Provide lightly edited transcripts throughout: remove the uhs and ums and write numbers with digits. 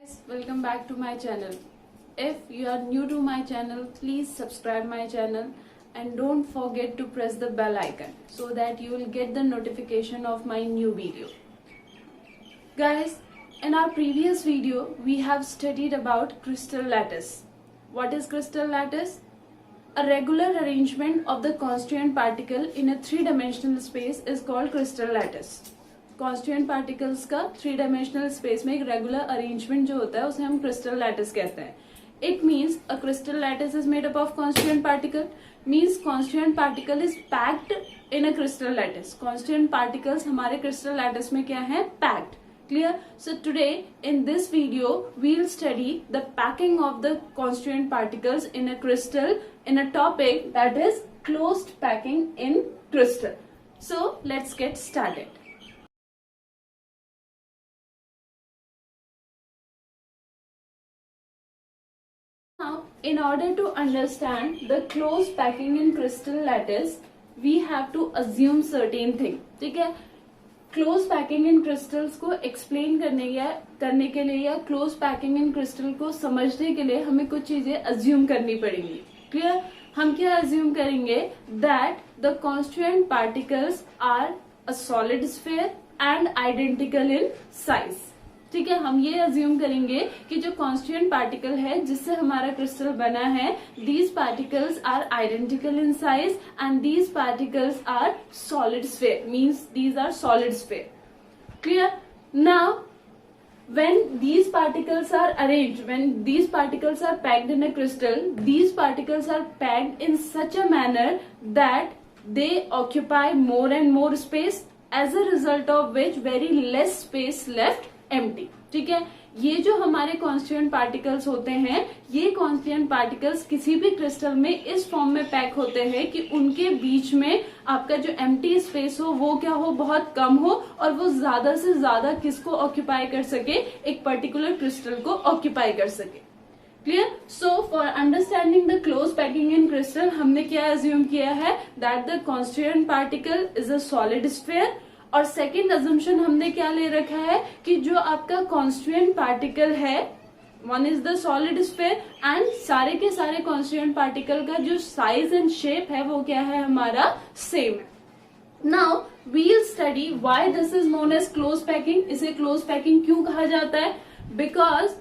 Welcome back to my channel. If you are new to my channel, please subscribe my channel and don't forget to press the bell icon so that you will get the notification of my new video. Guys, in our previous video we have studied about crystal lattice. What is crystal lattice? A regular arrangement of the constituent particle in a three-dimensional space is called crystal lattice. Constituent particles का three dimensional space में एक regular arrangement जो होता है उसे हम crystal lattice कहते हैं. It means a crystal lattice is made up of constituent particle. Means constituent particle is packed in a crystal lattice. Constituent particles हमारे क्रिस्टल लैटिस में क्या है? Packed. Clear? So today in this video we'll study the packing of the constituent particles in a crystal in a topic that is closed packing in crystal. So let's get started. Now, in order to understand the close packing in crystal lattice, we have to assume certain thing. ठीक है? Close packing इन crystals को explain करने के लिए या close packing इन crystal को समझने के लिए हमें कुछ चीजें अज्यूम करनी पड़ेंगी. क्लियर? हम क्या अज्यूम करेंगे? That the constituent particles are a solid sphere and identical in size. ठीक है, हम ये अज्यूम करेंगे कि जो कॉन्स्टिट्यूएंट पार्टिकल है जिससे हमारा क्रिस्टल बना है, these particles are identical in size and these particles are solid sphere. Means these are solid sphere. Clear? Now when these particles are arranged, when these particles are packed in a crystal, these particles are packed in such a manner that they occupy more and more space, as a result of which very less space left empty. ठीक है, ये जो हमारे constituent particles होते हैं, ये constituent particles किसी भी क्रिस्टल में इस फॉर्म में पैक होते हैं कि उनके बीच में आपका जो एम्प्टी स्पेस हो वो क्या हो? बहुत कम हो और वो ज्यादा से ज्यादा किसको ऑक्यूपाई कर सके? एक पर्टिकुलर क्रिस्टल को ऑक्यूपाई कर सके. Clear? So for understanding the close packing in crystal हमने क्या अज्यूम किया है? That the constituent particle is a solid sphere. और सेकेंड अजम्पशन हमने क्या ले रखा है कि जो आपका कॉन्स्टिट्यूएंट पार्टिकल है, one is the solid sphere and सारे के सारे कॉन्स्टिट्यूएंट पार्टिकल का जो साइज एंड शेप है वो क्या है? हमारा सेम है. Now we'll study why this is known as close packing. इसे क्लोज पैकिंग क्यों कहा जाता है? Because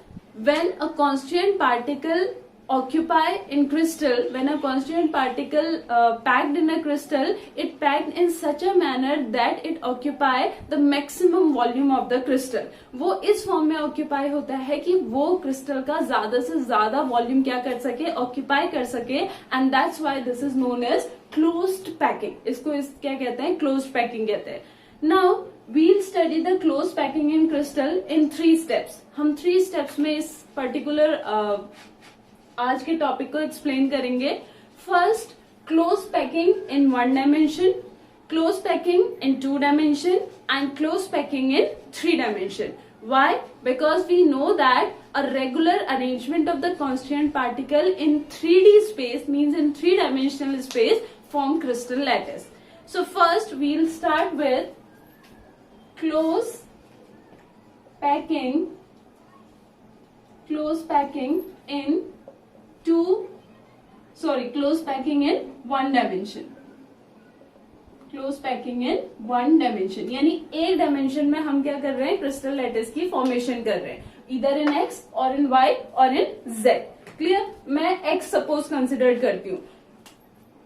when a constituent particle occupy in crystal, when a constituent particle packed in a crystal, it packed in such a manner that it occupy the maximum volume of the crystal. वो इस form में occupy होता है कि वो crystal का ज्यादा से ज्यादा वॉल्यूम क्या कर सके? ऑक्यूपाई कर सके. And that's why this is known as closed packing. इसको क्या कहते हैं? क्लोज्ड पैकिंग कहते हैं. Now we'll study the close packing in crystal in 3 steps. हम 3 steps में इस पर्टिकुलर आज के टॉपिक को एक्सप्लेन करेंगे. First, close packing in 1 dimension, close packing in 2 dimension and close packing in 3 dimension. Why? Because we know that a regular arrangement of the constituent particle in 3D space, means in 3-dimensional space, form crystal lattice. So first we'll start with close packing in close packing in 1 dimension. Close packing in 1 dimension यानी एक dimension में हम क्या कर रहे हैं? Crystal lattice की formation कर रहे हैं, इधर इन एक्स और इन वाई और इन जेड. क्लियर? मैं एक्स सपोज कंसिडर करती हूँ.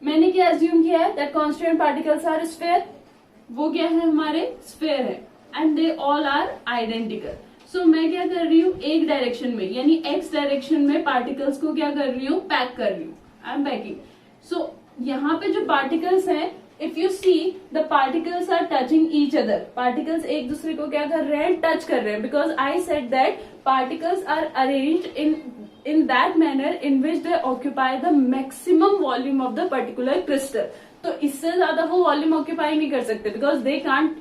मैंने क्या अज्यूम किया है? That constituent particles are sphere. वो क्या है? हमारे स्फीयर है and they all are identical. So मैं क्या कर रही हूँ? एक डायरेक्शन में यानी एक्स डायरेक्शन में पार्टिकल्स को क्या कर रही हूँ? पैक कर रही हूँ. I am packing. सो यहाँ पे जो पार्टिकल्स हैं, if you see the particles are touching each other. Particles एक दूसरे को क्या कर रहे हैं? टच कर रहे हैं. Because I said that particles are arranged in that manner in which they occupy the maximum volume of the particular crystal. तो इससे ज्यादा वो वॉल्यूम ऑक्यूपाई नहीं कर सकते because they can't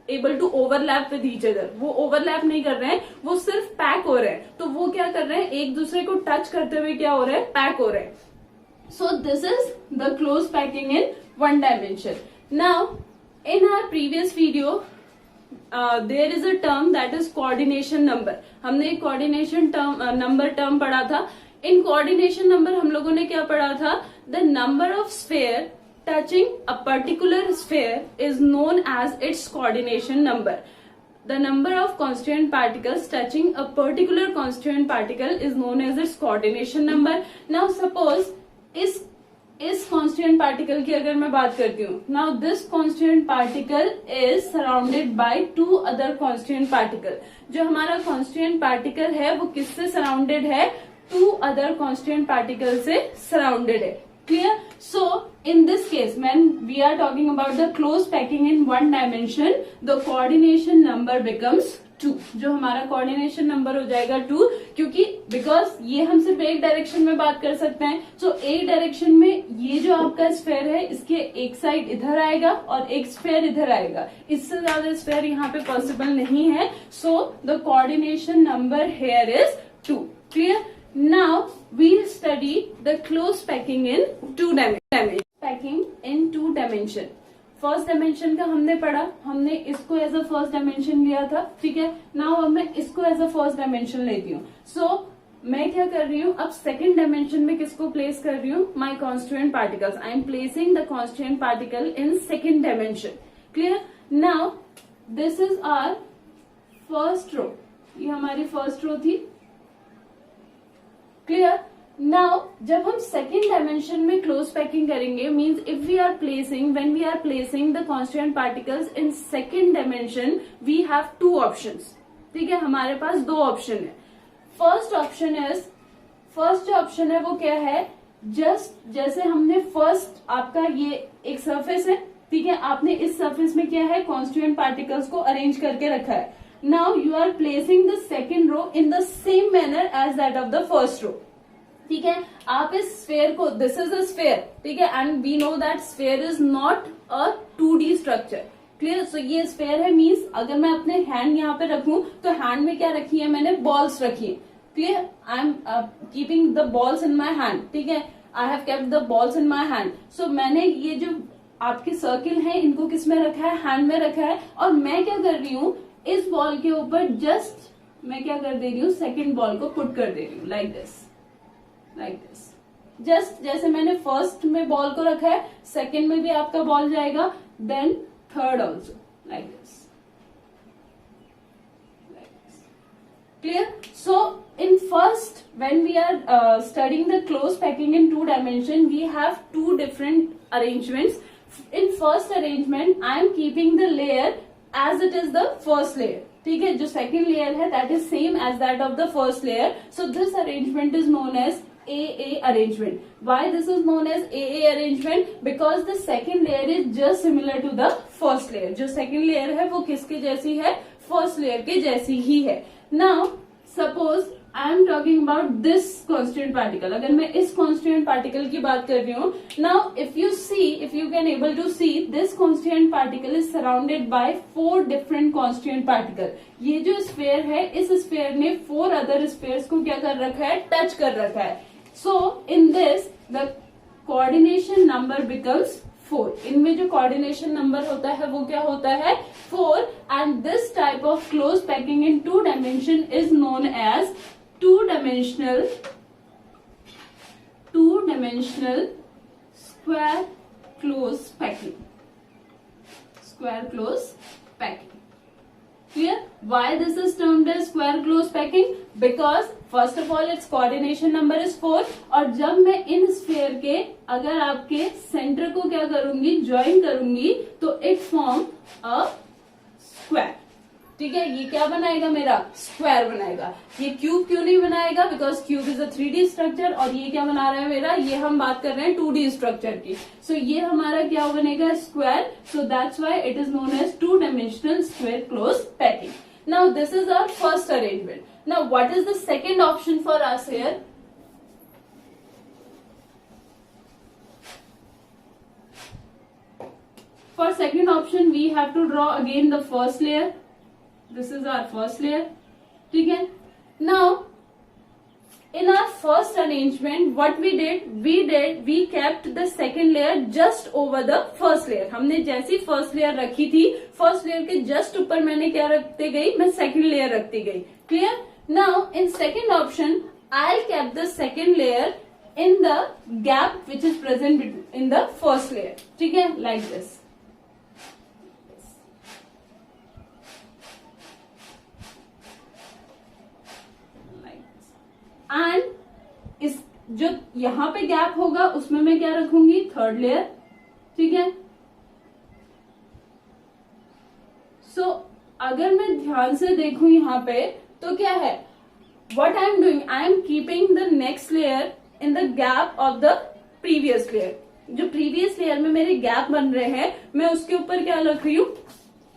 able to overlap with each other. वो overlap नहीं कर रहे हैं, वो सिर्फ पैक हो रहे हैं. तो वो क्या कर रहे हैं? एक दूसरे को टच करते हुए क्या हो रहे हैं? पैक हो रहे हैं. So this is the close packing in 1 dimension. Now in our previous video there is a term that is coordination number. हमने एक कोऑर्डिनेशन टर्म पढ़ा था. इन कोऑर्डिनेशन नंबर हम लोगों ने क्या पढ़ा था? The number of sphere touching a particular sphere is known as its coordination number. The number of constituent particles touching a particular constituent particle is known as its coordination number. Now suppose इस constituent particle की अगर मैं बात करती हूँ, now this constituent particle is surrounded by two other constituent particle. जो हमारा constituent particle है वो किससे surrounded है? Two other constituent particle से surrounded है. Clear? So in this case, when we are talking about the close packing in one dimension, the coordination number becomes 2. जो हमारा coordination number हो जाएगा 2, क्योंकि because ये हम सिर्फ एक डायरेक्शन में बात कर सकते हैं. So एक डायरेक्शन में ये जो आपका स्फेयर है इसके एक साइड इधर आएगा और एक स्फेयर इधर आएगा. इससे ज्यादा स्फेयर यहाँ पे पॉसिबल नहीं है. So the coordination number here is 2. Clear? Now we'll study the close packing in two dimension. Packing in two dimension. First dimension का हमने पढ़ा, हमने इसको एज अ फर्स्ट डायमेंशन लिया था. ठीक है. नाउ अब मैं इसको एज अ फर्स्ट डायमेंशन लेती हूँ. सो मैं क्या कर रही हूँ, अब सेकंड डायमेंशन में किसको प्लेस कर रही हूँ? My constituent particles. I am placing the constituent particle in second dimension. Clear? Now this is our first row. ये हमारी फर्स्ट रो थी. क्लियर? नाउ जब हम सेकेंड डायमेंशन में क्लोज पैकिंग करेंगे, means if we are placing, when we are placing the constituent particles in second dimension, we have two options. ठीक है, हमारे पास दो ऑप्शन है. फर्स्ट जो ऑप्शन है वो क्या है? जस्ट जैसे हमने फर्स्ट आपका ये एक सरफेस है. ठीक है, आपने इस सरफेस में क्या है? कॉन्स्टिट्यूएंट पार्टिकल्स को अरेंज करके रखा है. Now you are placing the second row in the same manner as that of the first row. ठीक है, आप इस स्फेयर को, दिस इज अ स्फेयर. ठीक है, and we know that sphere is not a 2D structure. Clear? So ये sphere है, means अगर मैं अपने हैंड यहाँ पे रखूं तो हैंड में क्या रखी है? मैंने बॉल्स रखी है. Clear? I am keeping the balls in my hand. ठीक है, I have kept the balls in my hand. So मैंने ये जो आपके सर्किल है इनको किस में रखा है? हैंड में रखा है. और मैं क्या कर रही हूँ? इस बॉल के ऊपर जस्ट मैं क्या कर दे रही हूँ? सेकेंड बॉल को पुट कर दे रही हूँ. Like this. जस्ट जैसे मैंने फर्स्ट में बॉल को रखा है, सेकेंड में भी आपका बॉल जाएगा, then third also like this. Clear? So in first, when we are studying the close packing in two dimension, we have two different arrangements. In first arrangement, I am keeping the layer as it is the first layer. ठीक है, जो second layer है that is same as that of the first layer. So this arrangement is known as AA arrangement. Why this is known as AA arrangement? Because the second layer is just similar to the first layer. जो second layer है वो किसके जैसी है? First layer के जैसी ही है. Now suppose I am talking about this constituent particle. अगर मैं इस constituent particle की बात कर रही हूँ, now if you can able to see, this constituent particle is surrounded by 4 different constituent particle. ये जो sphere है, इस sphere ने 4 other spheres को क्या कर रखा है? टच कर रखा है. So in this the coordination number becomes 4. इनमें जो coordination number होता है वो क्या होता है? 4. And this type of close packing in 2 dimension is known as two-dimensional square close packing. Square close packing. Clear? Why this is termed as square close packing? Because first of all its coordination number is 4. और जब मैं इन sphere के अगर आपके centre को क्या करूंगी? Join करूंगी तो इट फॉर्म अ स्क्वायर. ठीक है, ये क्या बनाएगा? मेरा स्क्वायर बनाएगा. ये क्यूब क्यों नहीं बनाएगा? Because cube is a 3D structure और ये क्या बना रहा है मेरा? ये हम बात कर रहे हैं 2D स्ट्रक्चर की. सो ये हमारा क्या बनेगा? Square. So that's why it is known as 2-dimensional square close packing. Now this is our first arrangement. Now what is the second option for us here? For second option we have to draw again the first layer. This is our first layer. ठीक है. Now in our first arrangement, what we did, we kept the second layer just over the first layer. हमने जैसी first layer रखी थी, first layer के just ऊपर मैंने क्या रखते गई, मैं second layer रखती गई. Clear? Now in second option, I'll keep the second layer in the gap which is present in the first layer. ठीक है, like this. एंड इस जो यहां पे गैप होगा उसमें मैं क्या रखूंगी, थर्ड लेयर. ठीक है. सो अगर मैं ध्यान से देखूं यहां पे तो क्या है, what I am doing, I am keeping the next layer in the gap of the previous layer. जो प्रीवियस लेयर में मेरे गैप बन रहे हैं मैं उसके ऊपर क्या रख रही हूं,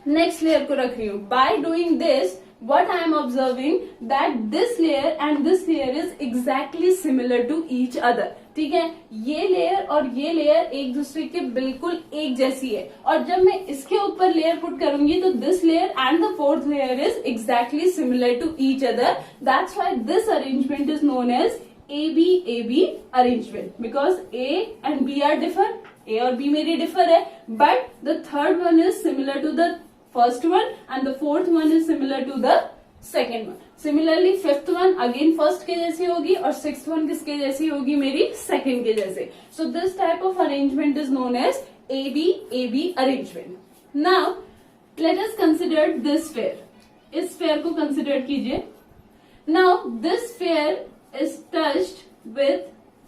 नेक्स्ट लेयर को रख रही हूं. By doing this what I am observing that this layer and this layer is exactly similar to each other. ठीक है, ये लेयर और ये लेयर एक दूसरे के बिल्कुल एक जैसी है. और जब मैं इसके ऊपर लेयर पुट करूंगी तो this layer and the fourth layer is exactly similar to each other. That's why this arrangement is known as AB arrangement, because A and B are different. A और B मेरी differ है, but the third one is similar to the first one and the fourth one is similar to the second one. Similarly fifth one again first के जैसी होगी और sixth one किसके जैसी होगी, मेरी second के जैसे. So this type of arrangement is known as AB arrangement. Now let us consider this sphere. इस sphere को consider कीजिए. Now this sphere is touched with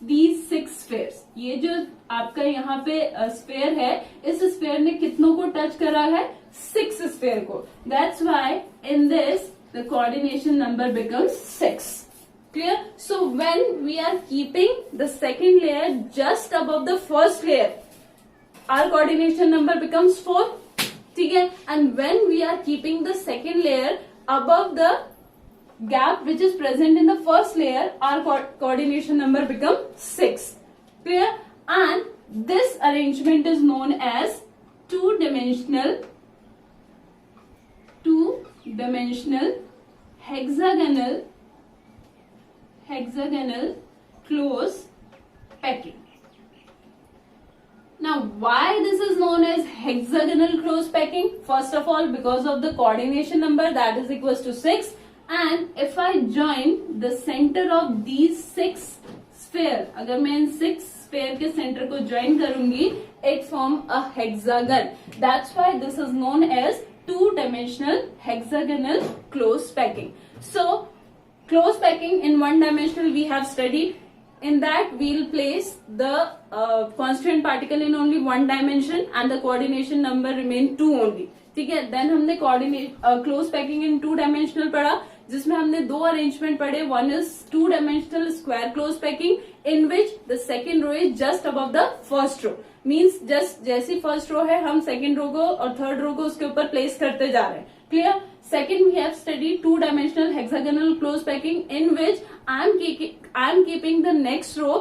these 6 spheres. ये जो आपका यहाँ पे स्फेयर है, इस स्फेयर ने कितनों को टच करा है, 6 स्फेयर को. That's why in this the coordination number becomes 6. Clear? So when we are keeping the second layer just above the first layer, our coordination number becomes 4. ठीक है? And when we are keeping the second layer above the gap which is present in the first layer, our coordination number becomes 6. Clear? And this arrangement is known as two-dimensional hexagonal close packing. Now why this is known as hexagonal close packing? First of all, because of the coordination number that is equals to 6. And if I join the center of these 6 sphere, अगर मैं इन 6 sphere के center को join करूंगी, it form a hexagon. That's why this is known as two-dimensional hexagonal close packing. So close packing in one dimensional we have studied. In that we'll place the constant particle in only one dimension and the coordination number remain 2 only. ठीक है. Then हमने close packing इन 2 dimensional पढ़ा, जिसमें हमने 2 arrangement पढ़े. One is 2 dimensional square close packing in which the second row is just above the first row. Means just जैसी first row है हम सेकेंड रो को और थर्ड रो को उसके ऊपर प्लेस करते जा रहे हैं. Clear? Second, we have studied two-dimensional hexagonal close packing in which I am keeping the next row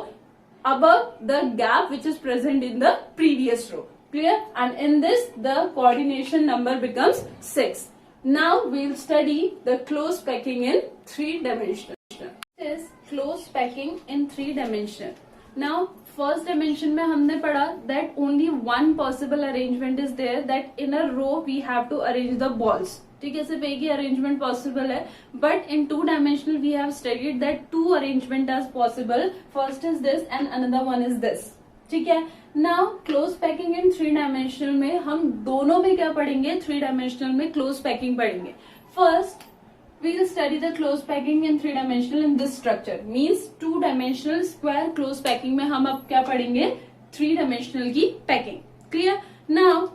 above the gap which is present in the previous row. Clear? And in this, the coordination number becomes 6. Now we'll study the close packing in 3-dimensional. This is close packing in 3-dimensional. Now, first dimension में हमने पढ़ा that only one possible arrangement is there, that in a row we have to arrange the balls. ठीक है, सिर्फ एक ही arrangement possible है. But in 2 dimensional we have studied that 2 arrangement as possible. First is this and another one is this. ठीक है. Now close packing in 3 dimensional में हम दोनों में क्या पढ़ेंगे, 3 डायमेंशनल में क्लोज पैकिंग पढ़ेंगे. First we will study the close packing in 3 dimensional in this structure. Means 2 dimensional square close packing में हम अब क्या पढ़ेंगे, 3 dimensional की पैकिंग. क्लियर? नाउ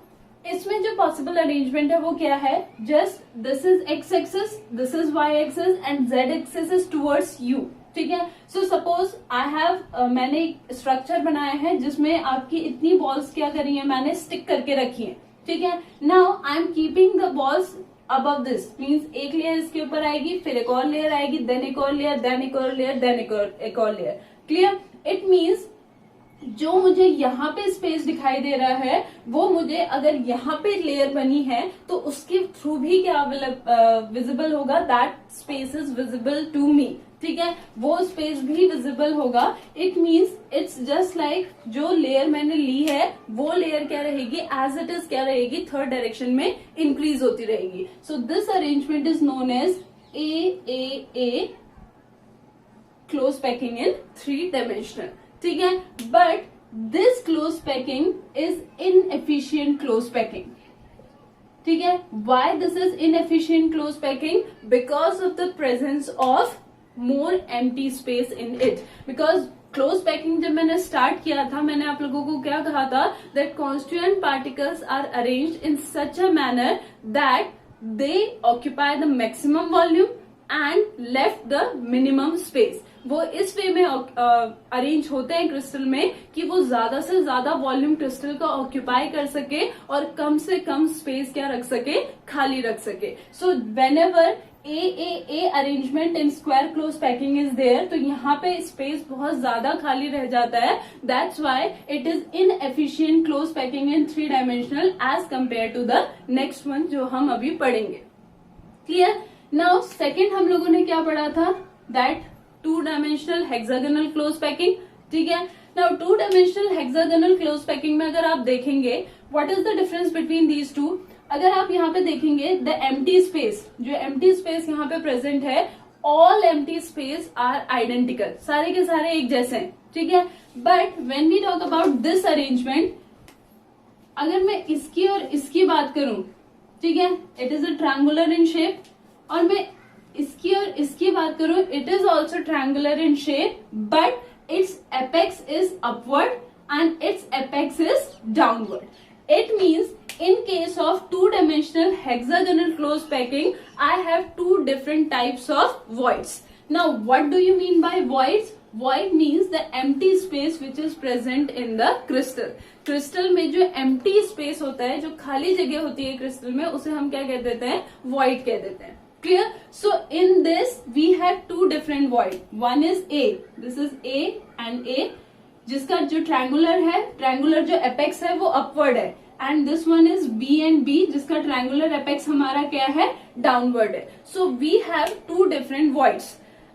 इसमें जो पॉसिबल अरेंजमेंट है वो क्या है, just this is X axis, this is Y axis and Z axis is towards you. ठीक है. सो सपोज आई हैव मैंने एक स्ट्रक्चर बनाया है जिसमें आपकी इतनी बॉल्स क्या करी है, मैंने स्टिक करके रखी है. ठीक है. Now I am keeping the balls above this. Means एक लेयर इसके ऊपर आएगी, फिर एक और लेयर आएगी, देन एक और लेयर, देन एक और लेयर, देन एक और लेयर. क्लियर? इट मीन्स जो मुझे यहाँ पे स्पेस दिखाई दे रहा है वो मुझे अगर यहाँ पे लेयर बनी है तो उसके थ्रू भी क्या विजिबल होगा, that space is visible to me. ठीक है, वो स्पेस भी विजिबल होगा। It means it's just like जो लेयर मैंने ली है वो लेयर क्या रहेगी, एज इट इज क्या रहेगी, थर्ड डायरेक्शन में इंक्रीज होती रहेगी। So this arrangement is known as a close packing in 3 dimensional. ठीक है, but this close packing is inefficient close packing. ठीक है, why this is inefficient close packing? Because of the presence of more empty space in it. Because close packing जब मैंने start किया था, मैंने आप लोगों को क्या कहा था, that constituent particles are arranged in such a manner that they occupy the maximum volume and left the minimum space. वो इस वे में अरेंज होते हैं क्रिस्टल में कि वो ज्यादा से ज्यादा वॉल्यूम क्रिस्टल का ऑक्यूपाई कर सके और कम से कम स्पेस क्या रख सके, खाली रख सके। So whenever a arrangement in square close packing is there, तो यहाँ पे स्पेस बहुत ज्यादा खाली रह जाता है। That's why it is inefficient close packing in 3 dimensional as compare to the next one जो हम अभी पढ़ेंगे। क्लियर? नाउ सेकेंड हम लोगों ने क्या पढ़ा था, that 2 dimensional hexagonal close packing. ठीक है, now 2 dimensional hexagonal close packing में अगर आप देखेंगे what is the difference between these two, अगर आप यहाँ पे देखेंगे द एम्प्टी स्पेस, जो एम्प्टी स्पेस यहाँ पे प्रेजेंट है, all empty space are identical, सारे के सारे एक जैसे हैं। ठीक है, but when we talk about this arrangement, अगर मैं इसकी और इसकी बात करूं, ठीक है, it is a triangular in shape, और मैं इसकी और इसकी बात करूं, it is also triangular in shape, but it's apex is upward and it's apex is downward. It means in case of 2-dimensional hexagonal close packing, I have 2 different types of voids. Now what do you mean by voids? Void means the empty space which is present in the crystal. Crystal में जो empty space होता है, जो खाली जगह होती है crystal में, उसे हम क्या कह देते हैं, void कह देते हैं। Clear? So in this we have 2 different void. One is A. This is A and A, जिसका जो ट्रायंगुलर है, ट्रायंगुलर जो एपेक्स है वो अपवर्ड है, and this one is B and B, जिसका ट्रायंगुलर एपेक्स हमारा क्या है, डाउनवर्ड है। So we have 2 different voids,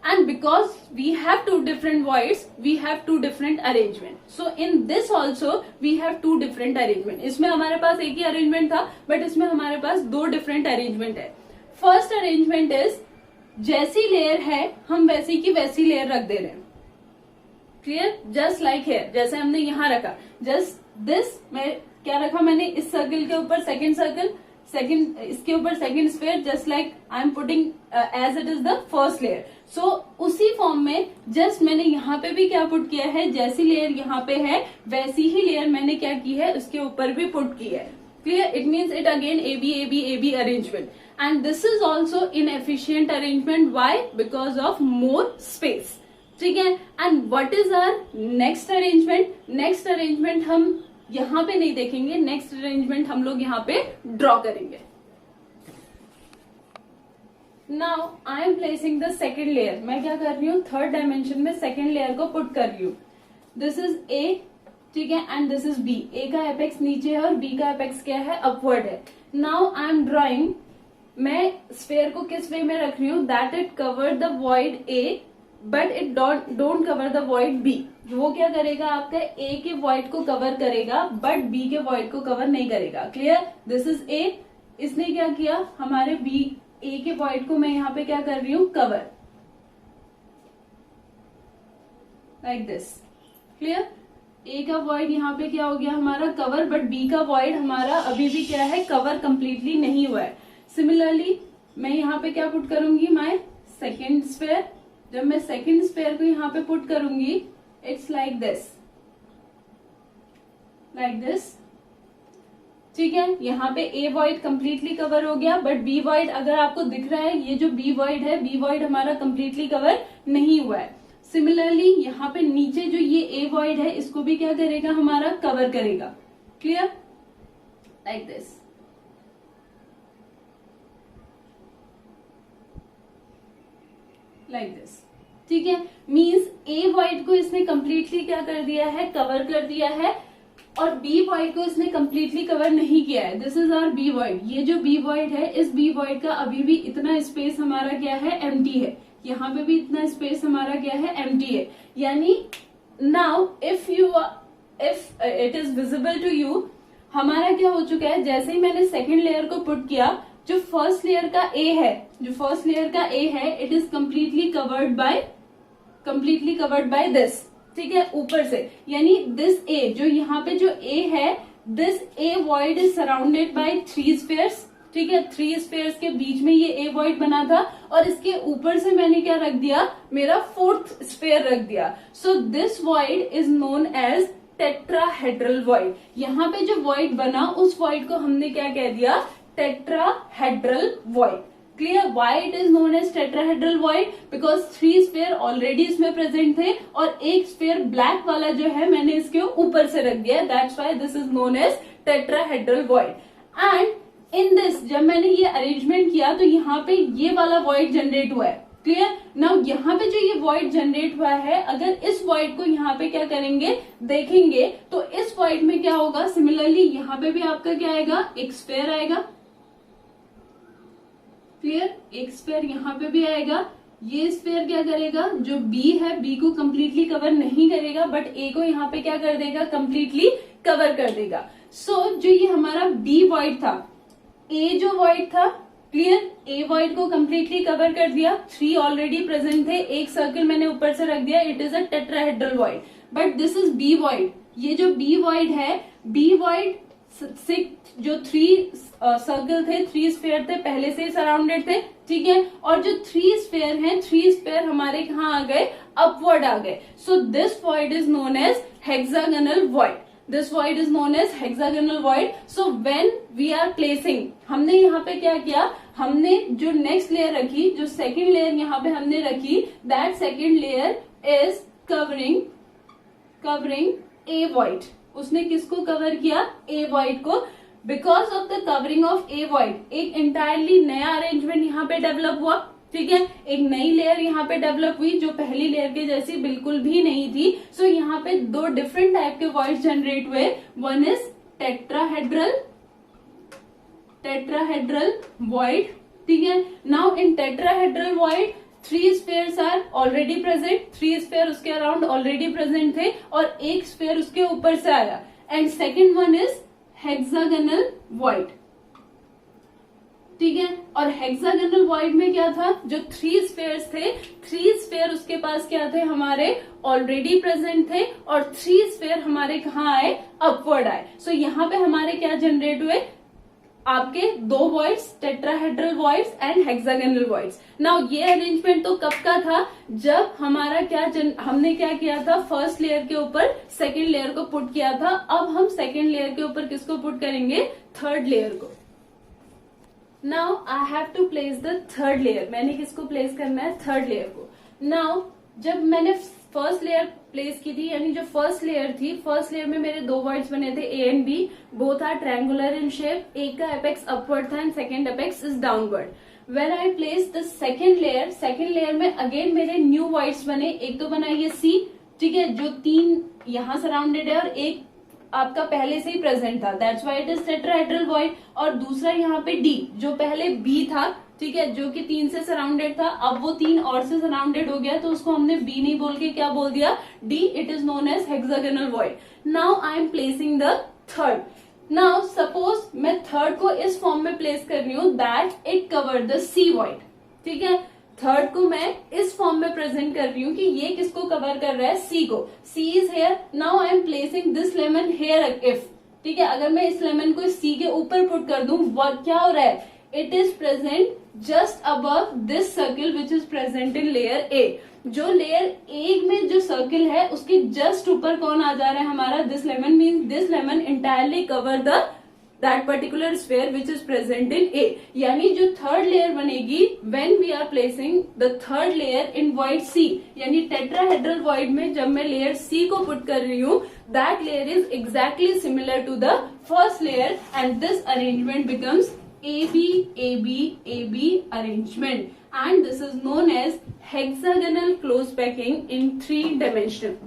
and because we have 2 different voids, we have 2 different arrangement. So in this also we have 2 different arrangement. इसमें हमारे पास एक ही arrangement था, बट इसमें हमारे पास 2 डिफरेंट अरेंजमेंट है। फर्स्ट अरेंजमेंट इज जैसी लेयर है हम वैसी की वैसी लेयर रख दे रहे हैं। क्लियर? जस्ट लाइक हेयर, जैसे हमने यहाँ रखा, जस्ट दिस, मैं क्या रखा, मैंने इस सर्कल के ऊपर सेकंड सर्कल, सेकंड इसके ऊपर second sphere, just like I am putting as it is the first layer. So उसी फॉर्म में जस्ट मैंने यहाँ पे भी क्या पुट किया है, जैसी लेयर यहाँ पे है वैसी ही लेयर मैंने क्या की है, उसके ऊपर भी पुट की है। Clear? It means it again A B arrangement, and this is also inefficient arrangement. Why? Because of more space. ठीक है, and what is our next arrangement? Next arrangement हम यहां पे नहीं देखेंगे, नेक्स्ट अरेंजमेंट हम लोग यहां पे ड्रॉ करेंगे। Now I am placing the second layer, मैं क्या कर रही हूँ, थर्ड डायमेंशन में सेकेंड लेयर को पुट कर रही हूँ। दिस इज ए, ठीक है, एंड दिस इज बी। ए का एपेक्स नीचे है और बी का एपेक्स क्या है, अपवर्ड है। नाउ आई एम ड्रॉइंग, मैं स्फेयर को किस वे में रख रही हूँ, that it cover the void A but it don't cover the void B. वो क्या करेगा, आपका ए के वॉइड को कवर करेगा बट बी के वॉइड को कवर नहीं करेगा। क्लियर? दिस इज ए, इसने क्या किया, हमारे बी ए के वॉइड को मैं यहाँ पे क्या कर रही हूँ, कवर, लाइक दिस। क्लियर? ए का वॉइड यहाँ पे क्या हो गया हमारा, कवर, बट बी का वॉइड हमारा अभी भी क्या है, कवर कंप्लीटली नहीं हुआ है। सिमिलरली मैं यहाँ पे क्या पुट करूंगी, माय सेकेंड स्फेयर। जब मैं सेकेंड स्फेयर को यहाँ पे पुट करूंगी, it's like this, like this. ठीक है, यहाँ पे ए वॉइड कंप्लीटली कवर हो गया, बट बी वॉइड अगर आपको दिख रहा है, ये जो बी वॉइड है, बी वॉइड हमारा कंप्लीटली कवर नहीं हुआ है। सिमिलरली यहाँ पे नीचे जो ये ए वॉइड है, इसको भी क्या करेगा, हमारा कवर करेगा। Clear? Like this. Like this. ठीक है, मीन्स ए वॉइड को इसने कंप्लीटली क्या कर दिया है, कवर कर दिया है, और बी वॉइड को इसने कंप्लीटली कवर नहीं किया है। This is our B void. ये जो बी वॉइड है, इस बी वॉइड का अभी भी इतना स्पेस हमारा क्या है, एम्प्टी है। यहाँ पे भी इतना स्पेस हमारा क्या है, एम्प्टी है। यानी now if it is visible to you, हमारा क्या हो चुका है, जैसे ही मैंने सेकेंड लेयर को पुट किया, जो फर्स्ट लेयर का ए है, it is completely covered by this, ठीक है, ऊपर से। यानी दिस ए, जो यहाँ पे जो ए है, this A void is surrounded by 3 spheres, ठीक है। 3 स्फीयर्स के बीच में ये ए वॉइड बना था, और इसके ऊपर से मैंने क्या रख दिया, मेरा 4th स्फीयर रख दिया। So this void is known as tetrahedral void. यहाँ पे जो वॉइड बना, उस वॉइड को हमने क्या कह दिया, tetrahedral void. Clear? Why it is known as tetrahedral void? Because 3 sphere already इसमें प्रेजेंट थे, और एक स्फीयर ब्लैक वाला जो है मैंने इसके ऊपर से रख दिया, that's why this is known as tetrahedral void. And in this, जब मैंने ये अरेंजमेंट किया तो यहाँ पे ये वाला वॉइड जनरेट हुआ है। क्लियर? नाउ यहाँ पे जो ये वॉइड जनरेट हुआ है, अगर इस वॉइड को यहाँ पे क्या करेंगे, देखेंगे, तो इस वॉइड में क्या होगा, सिमिलरली यहाँ पे भी आपका क्या आएगा, एक स्फीयर आएगा। क्लियर? एक स्फीयर यहाँ पे भी आएगा। ये स्फीयर क्या करेगा, जो बी है, बी को कंप्लीटली कवर नहीं करेगा, बट ए को यहाँ पे क्या कर देगा, कंप्लीटली कवर कर देगा। सो जो ये हमारा बी वॉइड था, ए जो वॉइड था, क्लियर, ए वॉइड को कंप्लीटली कवर कर दिया, 3 ऑलरेडी प्रेजेंट थे, एक सर्कल मैंने ऊपर से रख दिया, it is a tetrahedral void. But this is B void. ये जो बी वॉइड है, बी वॉइड से जो 3 सर्कल थे, 3 स्फीयर थे, पहले से सराउंडेड थे, ठीक है। और जो 3 स्फीयर हैं, 3 स्फीयर हमारे कहाँ आ गए, अपवर्ड आ गए। So this void is known as hexagonal void. This void is known as hexagonal void. So when we are placing, हमने यहाँ पे क्या किया, हमने जो नेक्स्ट लेयर रखी, जो सेकेंड लेयर यहाँ पे हमने रखी, that second layer is covering a void. उसने किसको कवर किया, a void को। Because of the covering of a void, एक entirely नया अरेंजमेंट यहाँ पे डेवलप हुआ, ठीक है। एक नई लेयर यहाँ पे डेवलप हुई, जो पहली लेयर के जैसी बिल्कुल भी नहीं थी। सो यहाँ पे 2 डिफरेंट टाइप के वॉइड जनरेट हुए। वन इज टेट्राहेड्रल वॉइड, ठीक है। Now in tetrahedral void 3 spheres are already present, 3 sphere उसके अराउंड ऑलरेडी प्रेजेंट थे, और एक स्फीयर उसके ऊपर से आया। And second one is hexagonal void, ठीक है। और हेक्सागोनल वॉइड में क्या था, जो 3 स्फीयर्स थे, 3 स्फीयर उसके पास क्या थे, हमारे ऑलरेडी प्रेजेंट थे, और 3 स्फीयर हमारे कहाँ आए, अपवर्ड आए। सो यहाँ पे हमारे क्या जनरेट हुए, आपके 2 voids, tetrahedral voids and hexagonal voids. Now ये अरेंजमेंट तो कब का था, जब हमारा हमने क्या किया था, फर्स्ट लेयर के ऊपर सेकेंड लेयर को पुट किया था। अब हम सेकेंड लेयर के ऊपर किसको पुट करेंगे, थर्ड लेयर को। Now I have to place the third layer. मैंने किसको प्लेस करना है, थर्ड लेयर को। नाउ जब मैंने फर्स्ट लेयर प्लेस की थी, यानी जो फर्स्ट लेयर थी, फर्स्ट लेयर में मेरे 2 वॉइड्स बने थे, A and B, both are triangular in shape. एक का एपेक्स अपवर्ड था and second apex is downward. When I place the second layer में अगेन मेरे न्यू वॉइड्स बने। एक तो बना ये सी, ठीक है, जो 3 यहाँ सराउंडेड है, और एक आपका पहले से ही प्रेजेंट था, that's why it is tetrahedral void. और दूसरा यहाँ पे डी, जो पहले बी था, ठीक है, जो कि 3 से सराउंडेड था, अब वो 3 और से सराउंडेड हो गया, तो उसको हमने बी नहीं बोल के क्या बोल दिया, D. It is known as hexagonal void. Now I am placing the third. Now suppose मैं थर्ड को इस फॉर्म में प्लेस कर रही हूँ, that it cover the C void, ठीक है। थर्ड को मैं इस फॉर्म में प्रेजेंट कर रही हूँ कि ये किसको कवर कर रहा है, सी को। C is here. Now I am placing this lemon here if, ठीक है, अगर मैं इस लेमन को सी के ऊपर पुट कर दूं, क्या हो रहा है, it is present just above this circle which is present in layer A. जो लेयर ए में जो सर्किल है, उसके जस्ट ऊपर कौन आ जा रहा है हमारा, this lemon. Means this lemon entirely cover the that particular sphere which is present in A। यानी जो थर्ड लेयर बनेगी, when we are placing the third layer in void C, यानी tetrahedral void में जब मैं लेयर C को put कर रही हूँ, that layer is exactly similar to the first layer and this arrangement becomes AB AB AB arrangement, and this is known as hexagonal close packing in 3 dimension।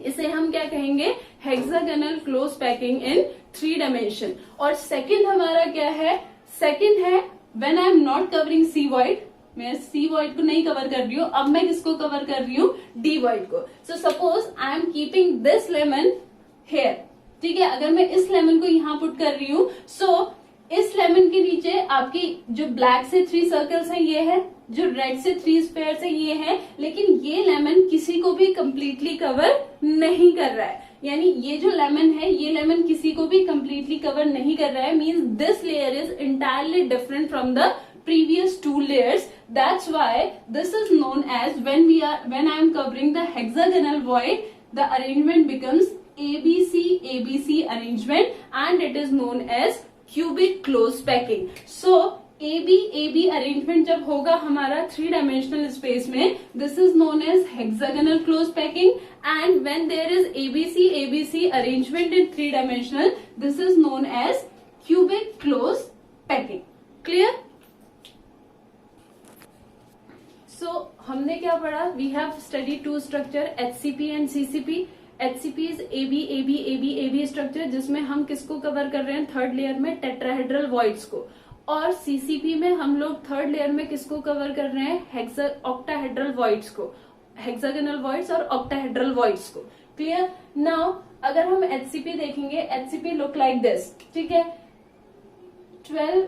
इसे हम क्या कहेंगे, hexagonal close packing in 3 dimension. और second हमारा क्या है, second है when I am not covering C void, मैं सी वॉइड को नहीं कवर कर रही हूँ, अब मैं किसको कवर कर रही हूँ, डी वॉइड को. So suppose I am keeping this lemon here. ठीक है, अगर मैं इस लेमन को यहाँ पुट कर रही हूँ, सो इस लेमन के नीचे आपकी जो ब्लैक से 3 सर्कल्स हैं ये है, जो रेड से 3 स्क्वायर्स है ये है, लेकिन ये लेमन किसी को भी कंप्लीटली कवर नहीं कर रहा है. यानी ये जो लेमन है, ये लेमन किसी को भी कंप्लीटली कवर नहीं कर रहा है. Means this layer is entirely different from the previous 2 layers. That's why this is known as, when I am covering the hexagonal void, the arrangement becomes ABC ABC arrangement, and it is known as cubic close packing. So AB AB arrangement जब होगा हमारा 3 dimensional space में, this is known as hexagonal close packing, and when there is ABC ABC arrangement in 3 dimensional, this is known as cubic close packing. Clear? So हमने क्या पढ़ा? We have studied 2 structure, HCP and CCP. HCP is AB AB AB AB structure, जिसमें हम किसको cover कर रहे हैं, 3rd layer में टेट्राहेड्रल वॉइड्स को, और CCP में हम लोग 3rd लेयर में किसको कवर कर रहे हैं, ऑक्टाहेड्रल वॉइड्स को, हेक्सागोनल वॉइड्स और ऑक्टाहेड्रल वॉइड्स को. क्लियर? नाउ अगर हम HCP देखेंगे, HCP लुक लाइक दिस. ठीक है, 12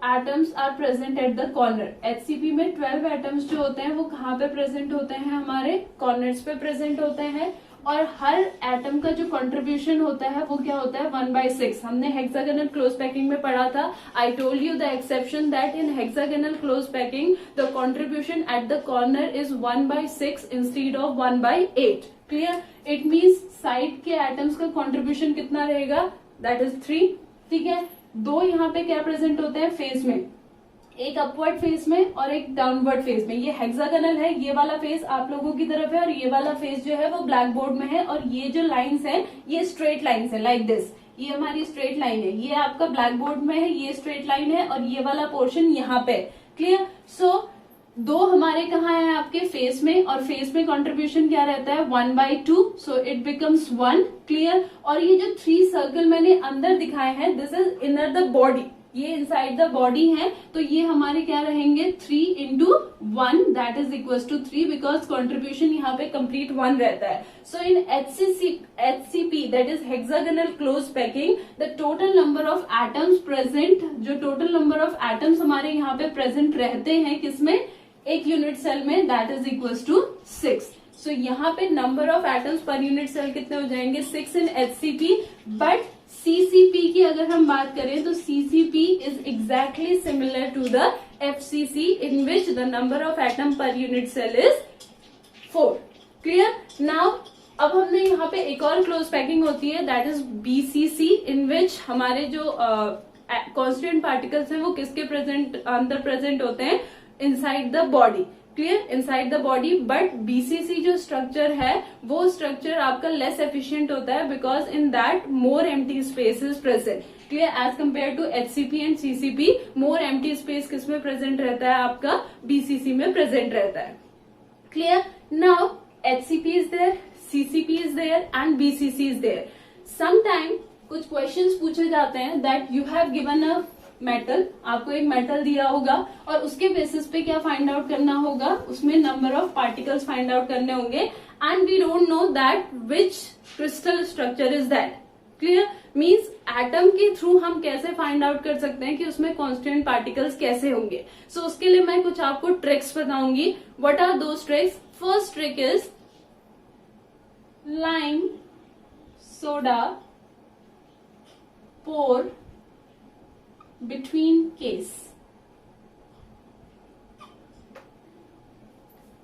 atoms are present at the corner. HCP में 12 एटम्स जो होते हैं वो कहाँ पे प्रेजेंट होते हैं, हमारे कॉर्नर्स पे प्रेजेंट होते हैं, और हर एटम का जो कंट्रीब्यूशन होता है वो क्या होता है, 1/6. हमने हेक्सागोनल क्लोज पैकिंग में पढ़ा था. I told you the exception that in hexagonal close packing the contribution eight the corner is 1/6 instead of 1/8. Clear? It means side के एटम्स का कंट्रीब्यूशन कितना रहेगा, दैट इज 3. ठीक है, 2 यहाँ पे क्या प्रेजेंट होते हैं फेस में, एक अपवर्ड फेस में और एक डाउनवर्ड फेस में. ये हेक्सागोनल है, ये वाला फेस आप लोगों की तरफ है, और ये वाला फेस जो है वो ब्लैक बोर्ड में है, और ये जो लाइंस है ये स्ट्रेट लाइंस है, लाइक दिस. ये हमारी स्ट्रेट लाइन है, ये आपका ब्लैक बोर्ड में है, ये स्ट्रेट लाइन है, और ये वाला पोर्शन यहाँ पे. क्लियर? सो 2 हमारे कहाँ है, आपके फेस में, और फेस में कंट्रीब्यूशन क्या रहता है, 1/2. So it becomes 1. क्लियर? और ये जो 3 सर्कल मैंने अंदर दिखाए हैं, this is inner the body, ये इनसाइड द बॉडी है, तो ये हमारे क्या रहेंगे, 3 into 1 that is equal to 3, because contribution यहाँ पे कंप्लीट 1 रहता है. So in HCP that is hexagonal close packing, the total number of atoms present, जो टोटल नंबर ऑफ एटम्स हमारे यहाँ पे प्रेजेंट रहते हैं किसमें, एक यूनिट सेल में, that is equal to 6. So यहाँ पे number of atoms per unit cell कितने हो जाएंगे, 6 इन HCP. बट CCP की अगर हम बात करें तो CCP is exactly similar to the FCC, in which the number of atom per unit cell is 4. Clear? Now अब हमने यहाँ पे एक और क्लोज पैकिंग होती है, दैट इज BCC, इन विच हमारे जो कॉन्स्टिट्यूएंट पार्टिकल्स हैं वो किसके अंदर प्रेजेंट होते हैं, inside the body. Clear? Inside the body. But BCC जो स्ट्रक्चर है वो स्ट्रक्चर आपका लेस एफिशिएंट होता है, because in that more empty space is present. Clear? As compare to HCP and CCP, more empty space किसमें present रहता है, आपका BCC में प्रेजेंट रहता है. Clear? Now HCP is there, CCP is there and BCC is there. Sometime कुछ questions पूछे जाते हैं that you have given a metal, आपको एक मेटल दिया होगा और उसके बेसिस पे क्या फाइंड आउट करना होगा, उसमें number of particles find out करने होंगे, and we don't know that which crystal structure is that. Clear? Means atom के थ्रू हम कैसे फाइंड आउट कर सकते हैं कि उसमें कॉन्स्टेंट पार्टिकल्स कैसे होंगे. सो उसके लिए मैं कुछ आपको ट्रिक्स बताऊंगी. What are those tricks? First trick is lime soda pour between case.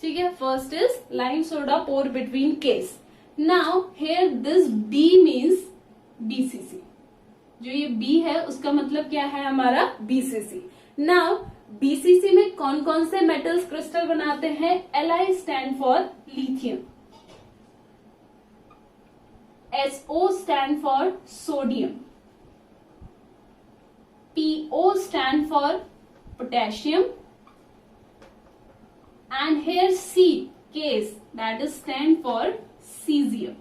ठीक है, first is lime soda pour between case. Now here this B means BCC. जो ये B है उसका मतलब क्या है, हमारा BCC. नाउ BCC में कौन कौन से मेटल्स क्रिस्टल बनाते हैं, Li stand for lithium, SO stand for sodium, PO stand for potassium, and here C case that is stand for cesium.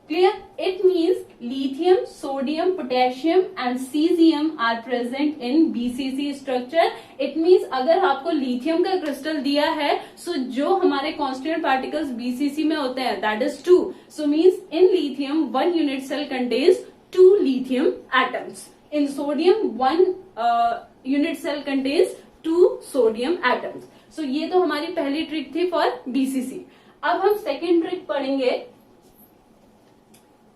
Clear? It means lithium, sodium, potassium and cesium are present in BCC structure. It means अगर आपको lithium का crystal दिया है, so जो हमारे constituent particles BCC में होते हैं, that is 2. So means in lithium, one unit cell contains 2 lithium atoms. In sodium, one unit cell contains 2 sodium atoms. So ये तो हमारी पहली ट्रिक थी for BCC. अब हम सेकेंड ट्रिक पढ़ेंगे.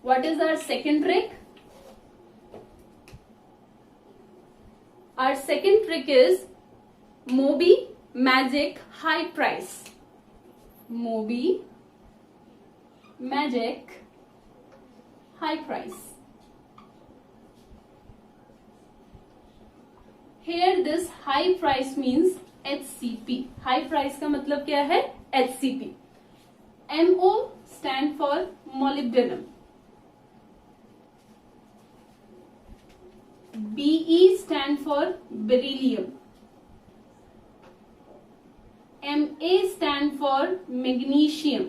What is our second trick? Our second trick is Moby Magic High Price. Moby Magic High Price. Here this high price means HCP. High price का मतलब क्या है? HCP. MO stand for molybdenum. BE stand for beryllium. MA stand for magnesium.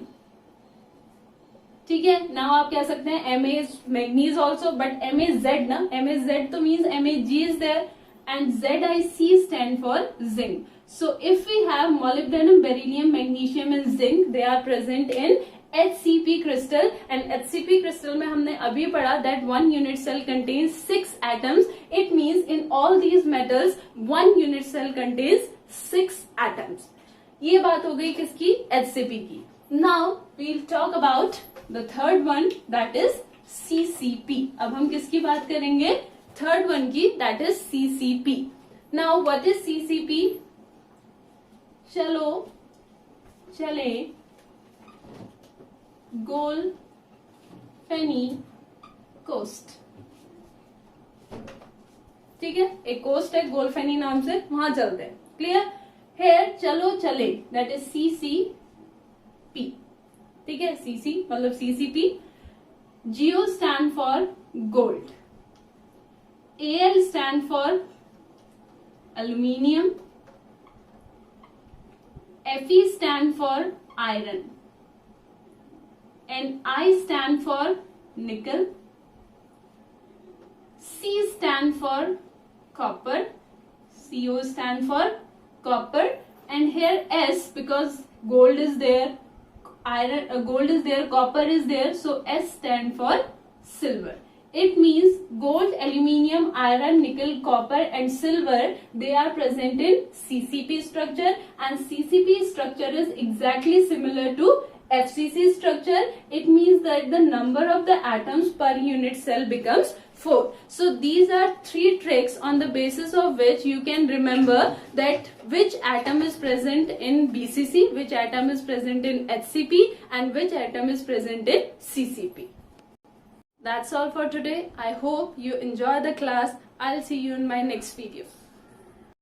ठीक है. Now आप कह सकते हैं MA is manganese also, but MAZ ना, MAZ तो means MAG is there and ZIC stand for zinc. So if we have molybdenum, beryllium, magnesium and zinc, they are present in HCP crystal, and HCP crystal में हमने अभी पढ़ा that one unit cell contains 6 atoms. It means in all these metals one unit cell contains 6 atoms. ये बात हो गई किसकी? HCP की. Now we'll talk about the third one, that is CCP. अब हम किसकी बात करेंगे? Third one की, that is CCP. Now what is CCP? चलो चले गोल्फेनी कोस्ट. ठीक है, एक कोस्ट है गोल्फेनी नाम से, वहां चलते हैं. क्लियर? हेयर चलो चले, दैट इज CCP. ठीक है, CC मतलब CCP. GO stand for gold. AL stand for aluminium. FE stand for iron and I stand for nickel. C stand for copper. CO stand for copper, and here S because gold is there, iron gold is there, copper is there, so S stand for silver. It means gold, aluminium, iron, nickel, copper and silver, they are present in CCP structure, and CCP structure is exactly similar to FCC structure. It means that the number of the atoms per unit cell becomes 4. So these are 3 tricks on the basis of which you can remember that which atom is present in BCC, which atom is present in HCP and which atom is present in CCP. That's all for today. I hope you enjoy the class. I'll see you in my next video.